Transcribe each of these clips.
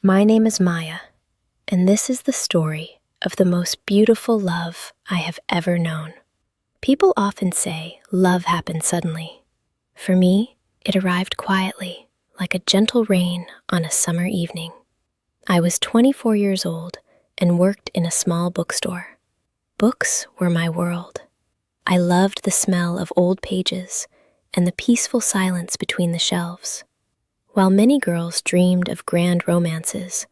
My name is Maya, and this is the story of the most beautiful love I have ever known. People often say love happens suddenly. For me, it arrived quietly, like a gentle rain on a summer evening. I was 24 years old and worked in a small bookstore. Books were my world. I loved the smell of old pages and the peaceful silence between the shelves. While many girls dreamed of grand romances,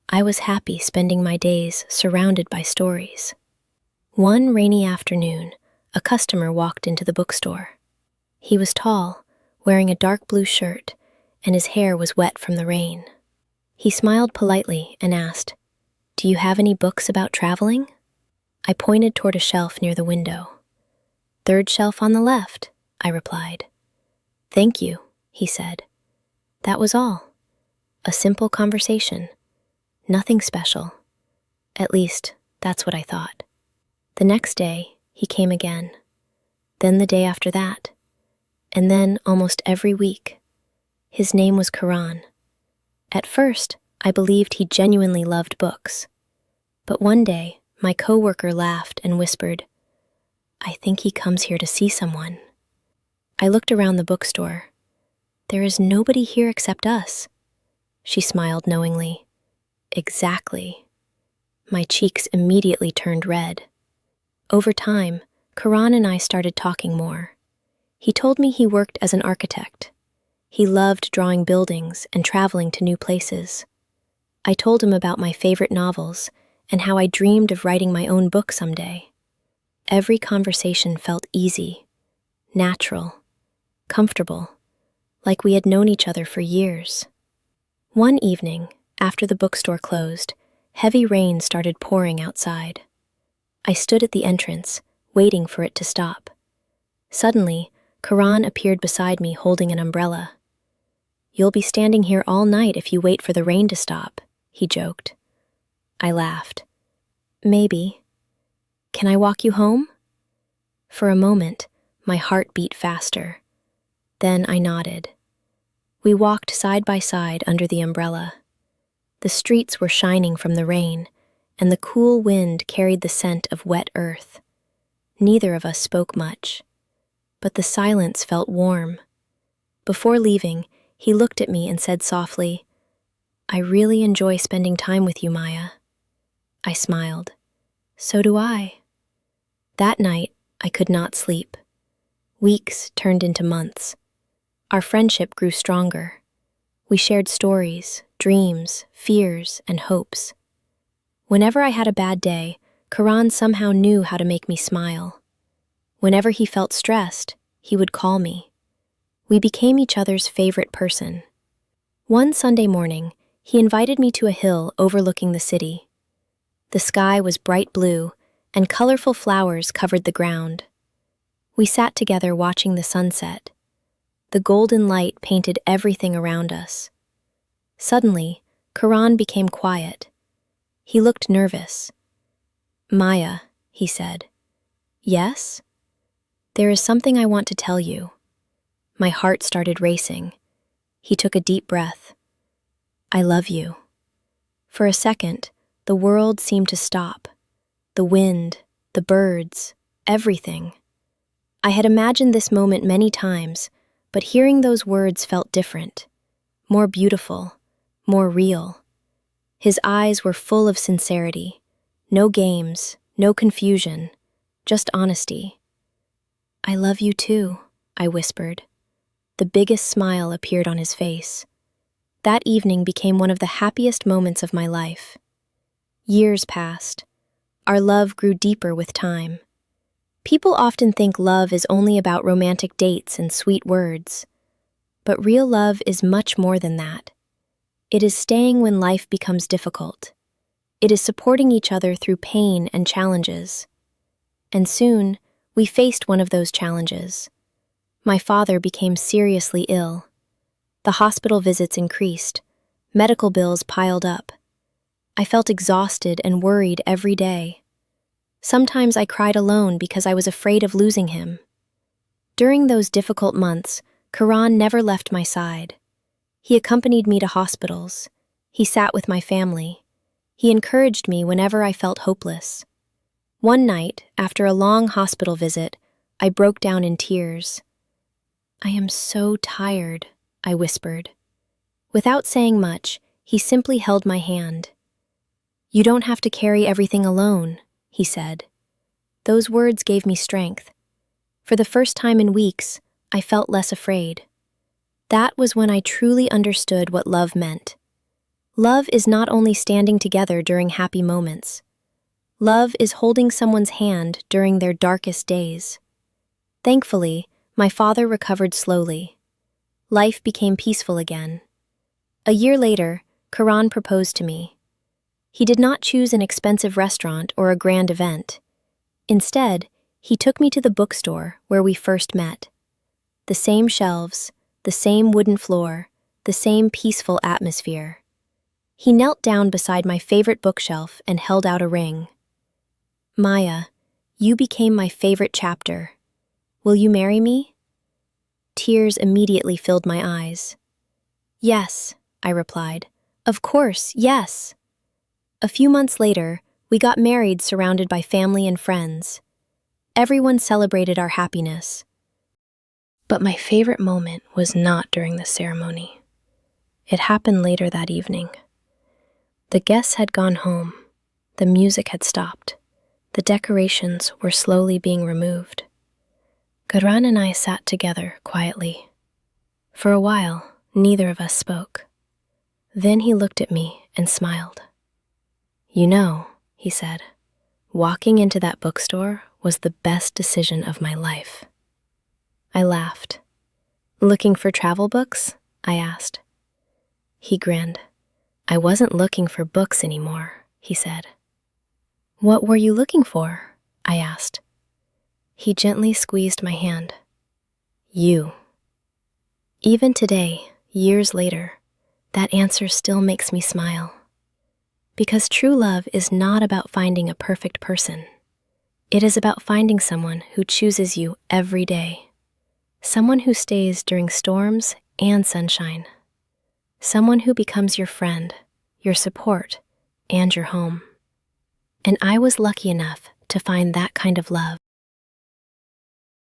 I was happy spending my days surrounded by stories. One rainy afternoon, a customer walked into the bookstore. He was tall, wearing a dark blue shirt, and his hair was wet from the rain. He smiled politely and asked, "Do you have any books about traveling?" I pointed toward a shelf near the window. "Third shelf on the left," I replied. "Thank you," he said. That was all. A simple conversation. Nothing special. At least, that's what I thought. The next day, he came again. Then the day after that. And then almost every week. His name was Karan. At first, I believed he genuinely loved books. But one day, my coworker laughed and whispered, "I think he comes here to see someone." I looked around the bookstore. "There is nobody here except us." She smiled knowingly. "Exactly." My cheeks immediately turned red. Over time, Karan and I started talking more. He told me he worked as an architect. He loved drawing buildings and traveling to new places. I told him about my favorite novels and how I dreamed of writing my own book someday. Every conversation felt easy, natural, comfortable, like we had known each other for years. One evening, after the bookstore closed, heavy rain started pouring outside. I stood at the entrance, waiting for it to stop. Suddenly, Karan appeared beside me holding an umbrella. "You'll be standing here all night if you wait for the rain to stop," he joked. I laughed. "Maybe. Can I walk you home?" For a moment, my heart beat faster. Then I nodded. We walked side by side under the umbrella. The streets were shining from the rain, and the cool wind carried the scent of wet earth. Neither of us spoke much, but the silence felt warm. Before leaving, he looked at me and said softly, "I really enjoy spending time with you, Maya." I smiled. "So do I." That night, I could not sleep. Weeks turned into months. Our friendship grew stronger. We shared stories, dreams, fears, and hopes. Whenever I had a bad day, Karan somehow knew how to make me smile. Whenever he felt stressed, he would call me. We became each other's favorite person. One Sunday morning, he invited me to a hill overlooking the city. The sky was bright blue, and colorful flowers covered the ground. We sat together watching the sunset. The golden light painted everything around us. Suddenly, Karan became quiet. He looked nervous. "Maya," he said. "Yes?" "There is something I want to tell you." My heart started racing. He took a deep breath. "I love you." For a second, the world seemed to stop. The wind, the birds, everything. I had imagined this moment many times, but hearing those words felt different, more beautiful, more real. His eyes were full of sincerity. No games, no confusion, just honesty. "I love you too," I whispered. The biggest smile appeared on his face. That evening became one of the happiest moments of my life. Years passed. Our love grew deeper with time. People often think love is only about romantic dates and sweet words. But real love is much more than that. It is staying when life becomes difficult. It is supporting each other through pain and challenges. And soon, we faced one of those challenges. My father became seriously ill. The hospital visits increased. Medical bills piled up. I felt exhausted and worried every day. Sometimes I cried alone because I was afraid of losing him. During those difficult months, Karan never left my side. He accompanied me to hospitals. He sat with my family. He encouraged me whenever I felt hopeless. One night, after a long hospital visit, I broke down in tears. "I am so tired," I whispered. Without saying much, he simply held my hand. "You don't have to carry everything alone," he said. Those words gave me strength. For the first time in weeks, I felt less afraid. That was when I truly understood what love meant. Love is not only standing together during happy moments. Love is holding someone's hand during their darkest days. Thankfully, my father recovered slowly. Life became peaceful again. A year later, Karan proposed to me. He did not choose an expensive restaurant or a grand event. Instead, he took me to the bookstore where we first met. The same shelves, the same wooden floor, the same peaceful atmosphere. He knelt down beside my favorite bookshelf and held out a ring. "Maya, you became my favorite chapter. Will you marry me?" Tears immediately filled my eyes. "Yes," I replied. "Of course, yes." A few months later, we got married surrounded by family and friends. Everyone celebrated our happiness. But my favorite moment was not during the ceremony. It happened later that evening. The guests had gone home. The music had stopped. The decorations were slowly being removed. Karan and I sat together quietly. For a while, neither of us spoke. Then he looked at me and smiled. "You know," he said, "walking into that bookstore was the best decision of my life." I laughed. "Looking for travel books?" I asked. He grinned. "I wasn't looking for books anymore," he said. "What were you looking for?" I asked. He gently squeezed my hand. "You." Even today, years later, that answer still makes me smile. Because true love is not about finding a perfect person. It is about finding someone who chooses you every day. Someone who stays during storms and sunshine. Someone who becomes your friend, your support, and your home. And I was lucky enough to find that kind of love.